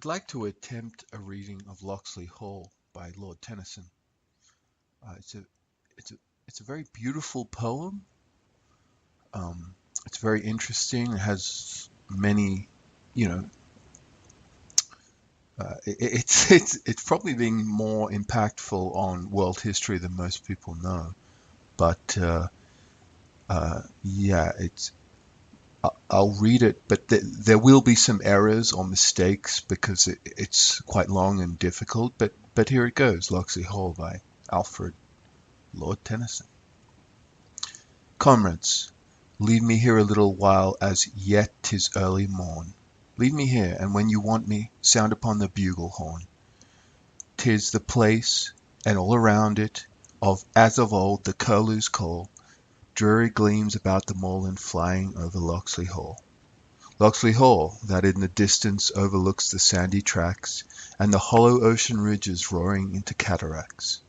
I'd like to attempt a reading of Locksley Hall by Lord Tennyson. Uh, it's a it's a it's a very beautiful poem. Um, it's very interesting. It has many, you know, it's probably being more impactful on world history than most people know. But yeah, I'll read it, but there will be some errors or mistakes because it's quite long and difficult. But here it goes. Locksley Hall by Alfred Lord Tennyson. Comrades, leave me here a little while, as yet 'tis early morn. Leave me here, and when you want me, sound upon the bugle horn. 'Tis the place, and all around it, of as of old the curlew's call, dreary gleams about the moorland flying over Locksley Hall. Locksley Hall, that in the distance overlooks the sandy tracks, and the hollow ocean ridges roaring into cataracts.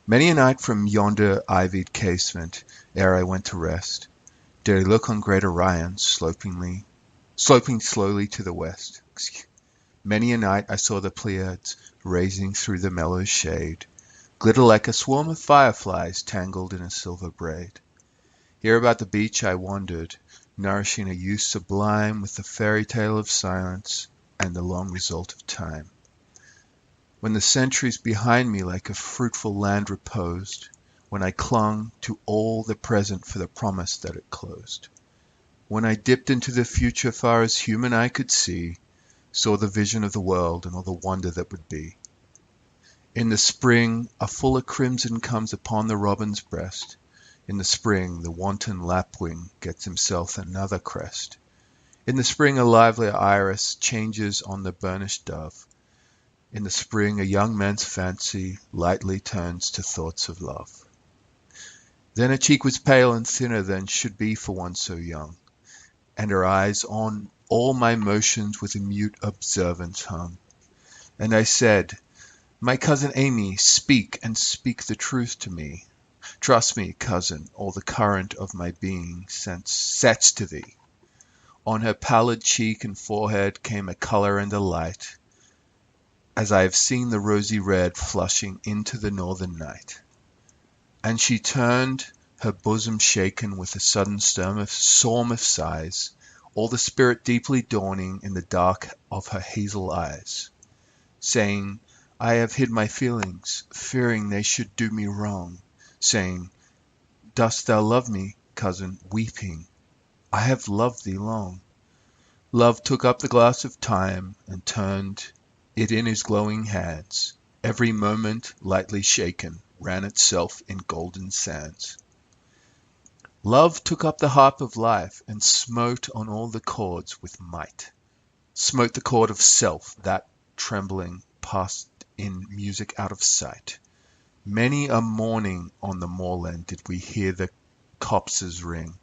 Many a night from yonder ivied casement, ere I went to rest, did I look on great Orion sloping slowly to the west. Many a night I saw the Pleiades raising through the mellow shade, glitter like a swarm of fireflies tangled in a silver braid. Here about the beach I wandered, nourishing a youth sublime with the fairy tale of silence and the long result of time. When the centuries behind me like a fruitful land reposed, when I clung to all the present for the promise that it closed, when I dipped into the future far as human eye could see, saw the vision of the world and all the wonder that would be. In the spring a fuller crimson comes upon the robin's breast. In the spring the wanton lapwing gets himself another crest. In the spring a livelier iris changes on the burnished dove. In the spring a young man's fancy lightly turns to thoughts of love. Then her cheek was pale and thinner than should be for one so young, and her eyes on all my motions with a mute observance hung. And I said, my cousin Amy, speak, and speak the truth to me. Trust me, cousin, all the current of my being sets to thee. On her pallid cheek and forehead came a colour and a light, as I have seen the rosy red flushing into the northern night. And she turned, her bosom shaken with a sudden storm of sighs, all the spirit deeply dawning in the dark of her hazel eyes, saying, I have hid my feelings, fearing they should do me wrong, saying, dost thou love me, cousin, weeping? I have loved thee long. Love took up the glass of time and turned it in his glowing hands. Every moment, lightly shaken, ran itself in golden sands. Love took up the harp of life and smote on all the chords with might. Smote the chord of self, that, trembling, passed in music out of sight. Many a morning on the moorland did we hear the copses ring,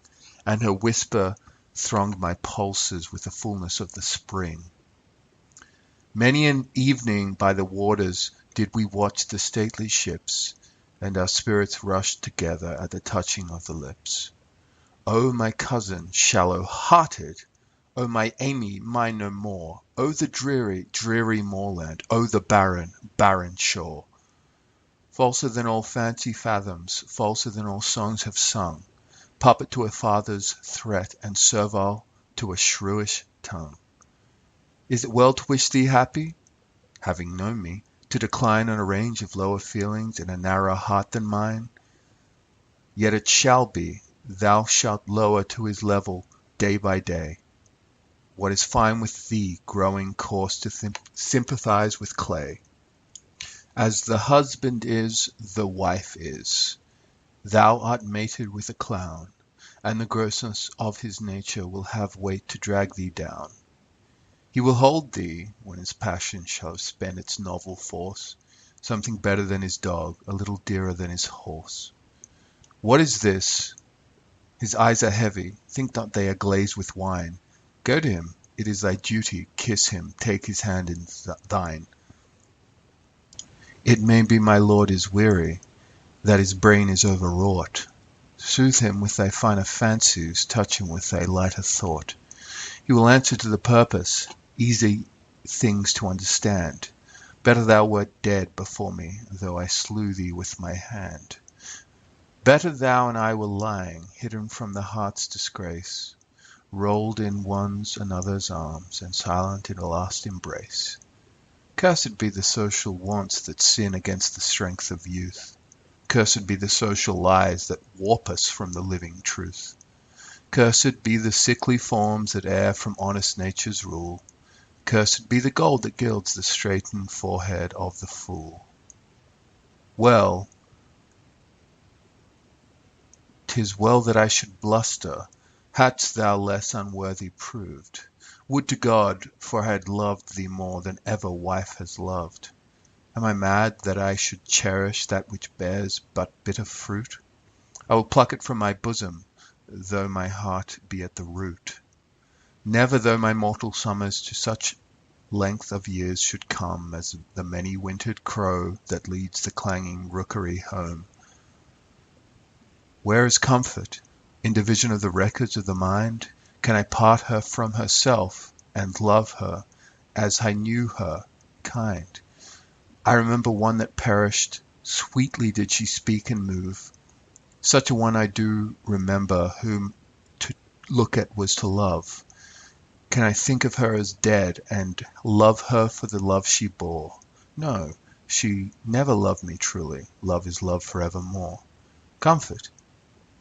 and her whisper thronged my pulses with the fullness of the spring. Many an evening by the waters did we watch the stately ships, and our spirits rushed together at the touching of the lips. O my cousin, shallow-hearted! O my Amy, mine no more! O the dreary, dreary moorland! O the barren, barren shore! Falser than all fancy fathoms, falser than all songs have sung, puppet to a father's threat, and servile to a shrewish tongue. Is it well to wish thee happy? Having known me, to decline on a range of lower feelings in a narrower heart than mine? Yet it shall be, thou shalt lower to his level day by day. What is fine with thee growing coarse to sympathize with clay. As the husband is, the wife is. Thou art mated with a clown, and the grossness of his nature will have weight to drag thee down. He will hold thee, when his passion shall have spent its novel force, something better than his dog, a little dearer than his horse. What is this? His eyes are heavy, think not they are glazed with wine. Go to him, it is thy duty, kiss him, take his hand in thine. It may be my lord is weary, that his brain is overwrought. Soothe him with thy finer fancies, touch him with thy lighter thought. He will answer to the purpose, easy things to understand. Better thou wert dead before me, though I slew thee with my hand. Better thou and I were lying, hidden from the heart's disgrace, rolled in one's another's arms, and silent in a last embrace. Cursed be the social wants that sin against the strength of youth. Cursed be the social lies that warp us from the living truth. Cursed be the sickly forms that err from honest nature's rule. Cursed be the gold that gilds the straitened forehead of the fool. Well, 'tis well that I should bluster, hadst thou less unworthy proved. Would to God, for I had loved thee more than ever wife has loved. Am I mad that I should cherish that which bears but bitter fruit? I will pluck it from my bosom, though my heart be at the root. Never though my mortal summers to such length of years should come as the many-wintered crow that leads the clanging rookery home. Where is comfort? In division of the records of the mind? Can I part her from herself and love her as I knew her, kind? I remember one that perished, sweetly did she speak and move. Such a one I do remember, whom to look at was to love. Can I think of her as dead, and love her for the love she bore? No, she never loved me truly. Love is love forevermore. Comfort,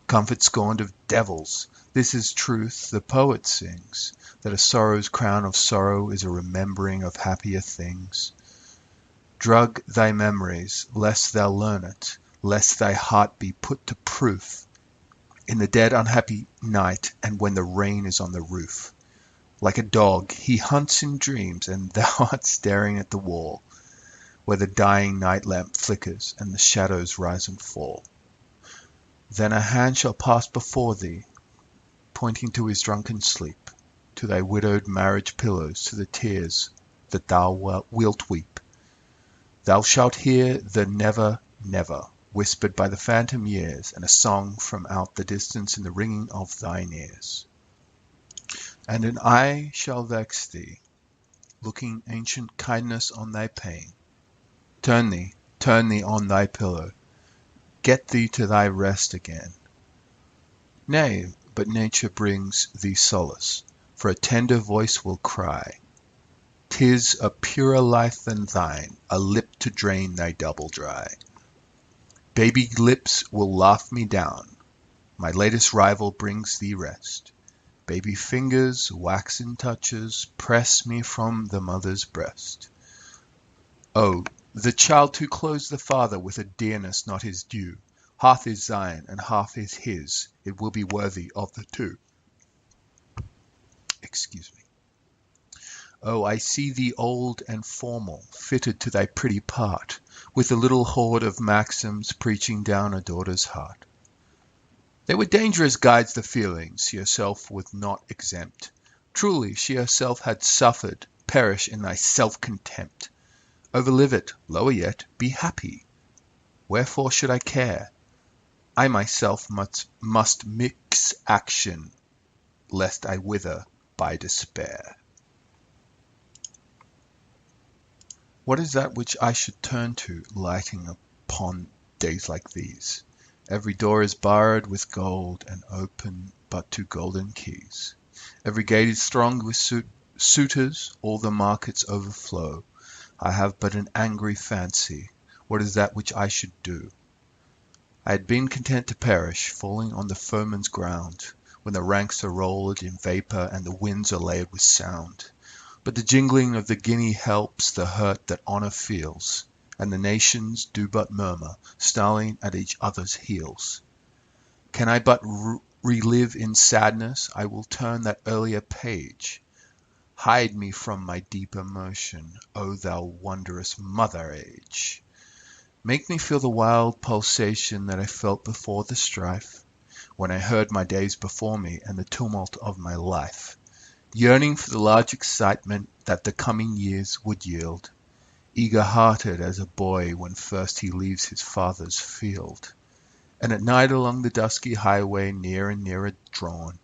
comfort scorned of devils. This is truth the poet sings, that a sorrow's crown of sorrow is a remembering of happier things. Drug thy memories, lest thou learn it, lest thy heart be put to proof in the dead unhappy night, and when the rain is on the roof. Like a dog, he hunts in dreams, and thou art staring at the wall, where the dying night lamp flickers, and the shadows rise and fall. Then a hand shall pass before thee, pointing to his drunken sleep, to thy widowed marriage pillows, to the tears that thou wilt weep. Thou shalt hear the never, never, whispered by the phantom years, and a song from out the distance in the ringing of thine ears. And an eye shall vex thee, looking ancient kindness on thy pain. Turn thee on thy pillow, get thee to thy rest again. Nay, but nature brings thee solace, for a tender voice will cry, 'tis a purer life than thine, a lip to drain thy double dry. Baby lips will laugh me down, my latest rival brings thee rest. Baby fingers, waxen touches, press me from the mother's breast. Oh, the child too clothes the father with a dearness not his due. Half is thine, and half is his, it will be worthy of the two. Excuse me. Oh, I see thee old and formal, fitted to thy pretty part, with a little hoard of maxims preaching down a daughter's heart. They were dangerous guides the feelings, she herself was not exempt. Truly she herself had suffered, perish in thy self-contempt. Overlive it, lower yet, be happy. Wherefore should I care? I myself must mix action, lest I wither by despair. What is that which I should turn to, lighting upon days like these? Every door is barred with gold, and open but to golden keys. Every gate is thronged with suitors, all the markets overflow. I have but an angry fancy, what is that which I should do? I had been content to perish, falling on the foeman's ground, when the ranks are rolled in vapour, and the winds are laid with sound. But the jingling of the guinea helps the hurt that honour feels, and the nations do but murmur, snarling at each other's heels. Can I but relive in sadness, I will turn that earlier page. Hide me from my deep emotion, O thou wondrous mother age. Make me feel the wild pulsation that I felt before the strife, when I heard my days before me and the tumult of my life, yearning for the large excitement that the coming years would yield, eager-hearted as a boy when first he leaves his father's field, and at night along the dusky highway near and nearer drawn,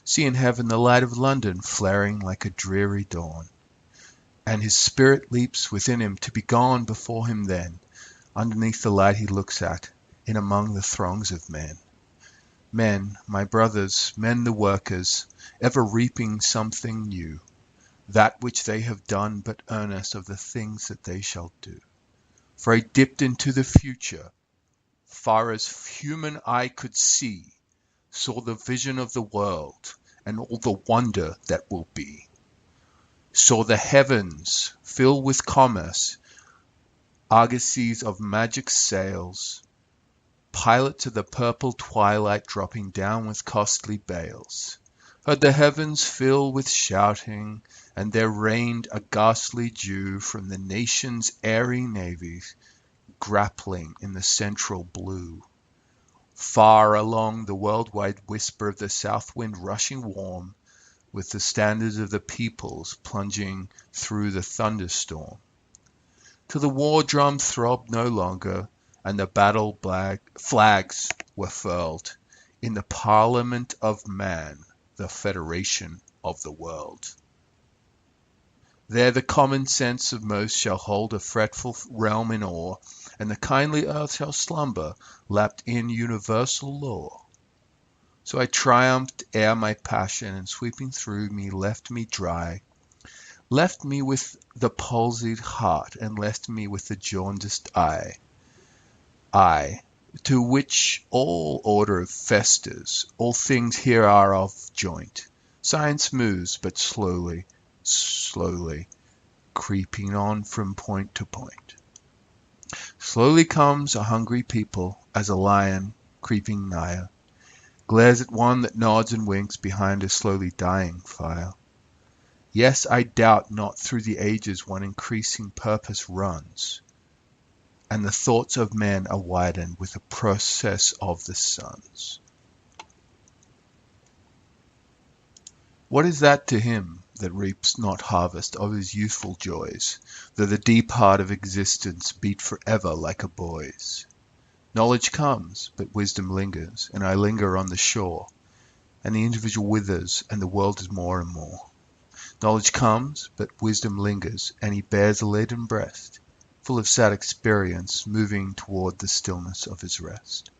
see in heaven the light of London flaring like a dreary dawn. and his spirit leaps within him to be gone before him then, underneath the light he looks at, in among the throngs of men. Men, my brothers, men the workers, ever reaping something new, that which they have done but earnest of the things that they shall do. For I dipped into the future, far as human eye could see, saw the vision of the world, and all the wonder that will be. Saw the heavens fill with commerce, argosies of magic sails, pilots of the purple twilight dropping down with costly bales. Heard the heavens fill with shouting, and there rained a ghastly dew from the nation's airy navies, grappling in the central blue. Far along the worldwide whisper of the south wind rushing warm, with the standards of the peoples plunging through the thunderstorm. Till the war drum throbbed no longer, and the battle flags were furled in the Parliament of Man, the Federation of the World. There the common sense of most shall hold a fretful realm in awe, and the kindly earth shall slumber, lapped in universal law. So I triumphed ere my passion, and sweeping through me, left me dry, left me with the palsied heart, and left me with the jaundiced eye. I, to which all order festers, all things here are of joint. Science moves, but slowly, slowly, creeping on from point to point. Slowly comes a hungry people, as a lion, creeping nigher, glares at one that nods and winks behind a slowly dying fire. Yes, I doubt not through the ages one increasing purpose runs, and the thoughts of men are widened with the process of the suns. What is that to him that reaps not harvest of his youthful joys, though the deep heart of existence beat forever like a boy's? Knowledge comes, but wisdom lingers, and I linger on the shore, and the individual withers, and the world is more and more. Knowledge comes, but wisdom lingers, and he bears a laden breast, full of sad experience, moving toward the stillness of his rest.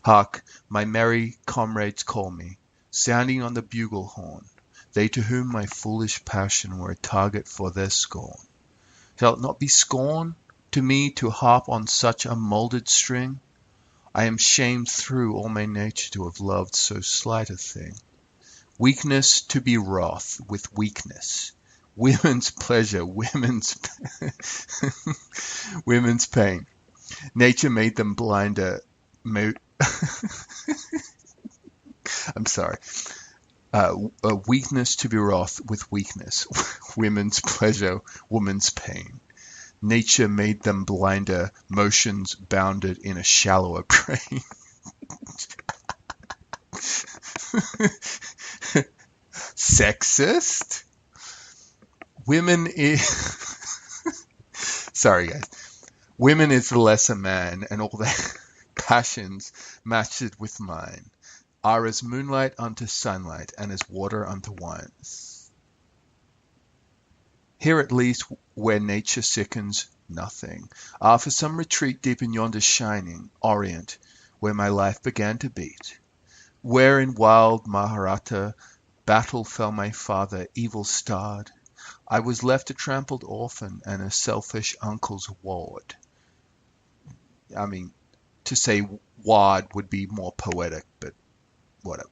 Hark, my merry comrades call me, sounding on the bugle horn, they to whom my foolish passion were a target for their scorn. Shall it not be scorn to me to harp on such a moulded string? I am shamed through all my nature to have loved so slight a thing. Weakness to be wroth with weakness, women's pleasure, women's women's pain. Nature made them blinder. I'm sorry. A weakness to be wroth with weakness, women's pleasure, woman's pain. Nature made them blinder, motions bounded in a shallower brain. Sexist? Women is... Sorry, guys. Women is the lesser man, and all their passions matched with mine are as moonlight unto sunlight, and as water unto wine. Here at least, where nature sickens nothing, for some retreat deep in yonder shining orient, where my life began to beat, where in wild Maharata battle fell my father, evil-starred, I was left a trampled orphan and a selfish uncle's ward. I mean, to say ward would be more poetic, but whatever.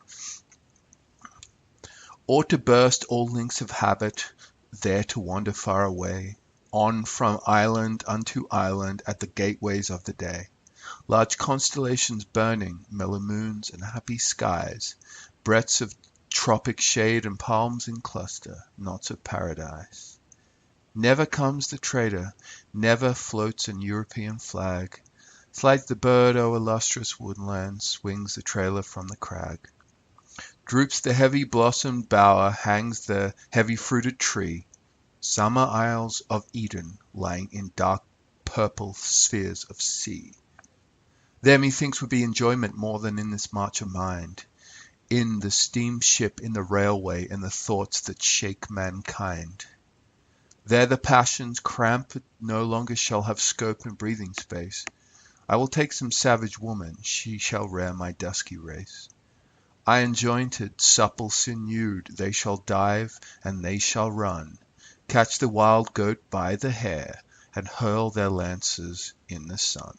Or to burst all links of habit, there to wander far away, on from island unto island at the gateways of the day. Large constellations burning, mellow moons and happy skies, breadths of tropic shade and palms in cluster, knots of paradise. Never comes the trader, never floats an European flag. Slides the bird o'er lustrous woodland, swings the trailer from the crag. Droops the heavy blossomed bower, hangs the heavy fruited tree. Summer isles of Eden lying in dark purple spheres of sea. There methinks would be enjoyment more than in this march of mind, in the steamship, in the railway, in the thoughts that shake mankind. There the passions cramped no longer shall have scope and breathing space. I will take some savage woman, she shall rear my dusky race. Iron jointed, supple sinewed, they shall dive and they shall run, catch the wild goat by the hair, and hurl their lances in the sun.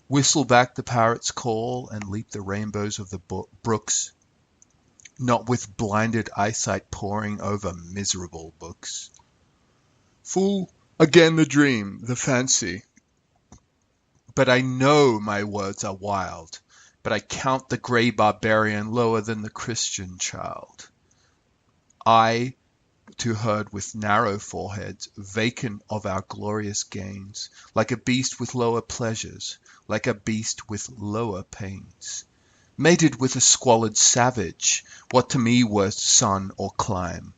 Whistle back the parrot's call, and leap the rainbows of the brooks, not with blinded eyesight poring over miserable books. Fool, again the dream, the fancy. But I know my words are wild, but I count the grey barbarian lower than the Christian child. I, to herd with narrow foreheads, vacant of our glorious gains, like a beast with lower pleasures, like a beast with lower pains. Mated with a squalid savage, what to me were sun or clime?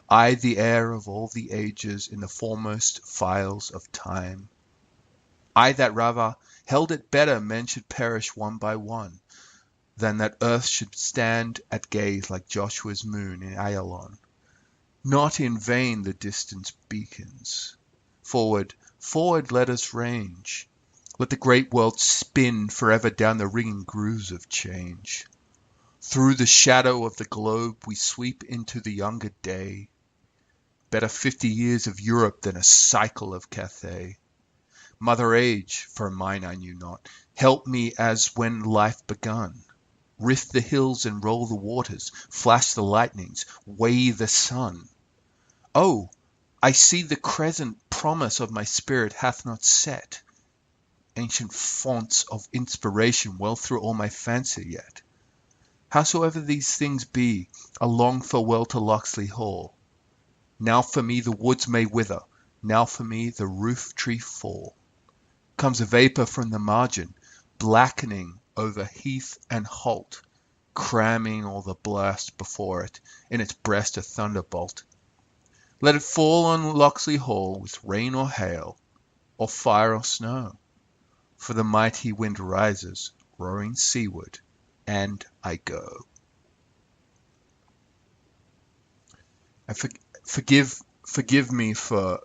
I the heir of all the ages in the foremost files of time. I that rather held it better men should perish one by one, than that earth should stand at gaze like Joshua's moon in Ayalon. Not in vain the distance beacons. Forward, forward let us range. Let the great world spin forever down the ringing grooves of change. Through the shadow of the globe we sweep into the younger day. Better 50 years of Europe than a cycle of Cathay. Mother Age, for mine I knew not, help me as when life begun. Rift the hills and roll the waters, flash the lightnings, weigh the sun. Oh, I see the crescent promise of my spirit hath not set. Ancient fonts of inspiration well through all my fancy yet. Howsoever these things be, a long farewell to Locksley Hall. Now for me the woods may wither, now for me the roof tree fall. Comes a vapour from the margin, blackening over heath and holt, cramming all the blast before it, in its breast a thunderbolt. Let it fall on Locksley Hall with rain or hail, or fire or snow, for the mighty wind rises, roaring seaward, and I go. And forgive me for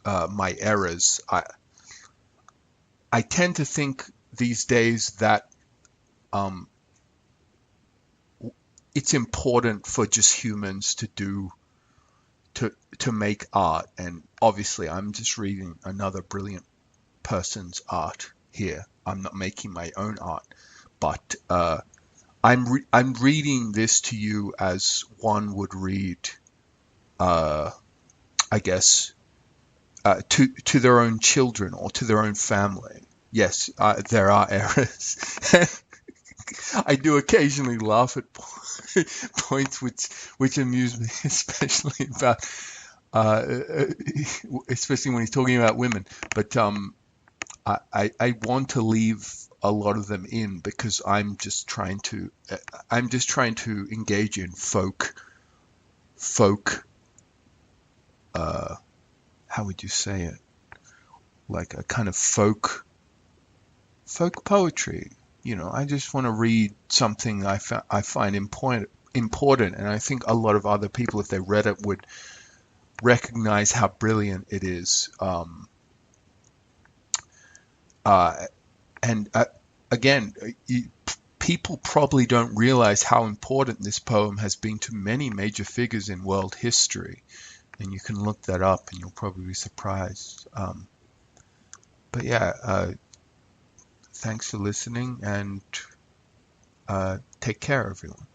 my errors. I tend to think these days that it's important for just humans to make art, and obviously I'm just reading another brilliant person's art here. I'm not making my own art, but I'm reading this to you as one would read, I guess, to their own children or to their own family. Yes, there are errors. I do occasionally laugh at points which amuse me, especially about especially when he's talking about women. But I want to leave a lot of them in because I'm just trying to engage in folk how would you say it, like a kind of folk poetry. I just want to read something I find important, and I think a lot of other people, if they read it, would recognize how brilliant it is. And again, people probably don't realize how important this poem has been to many major figures in world history, and you can look that up and you'll probably be surprised. But yeah, thanks for listening, and take care, everyone.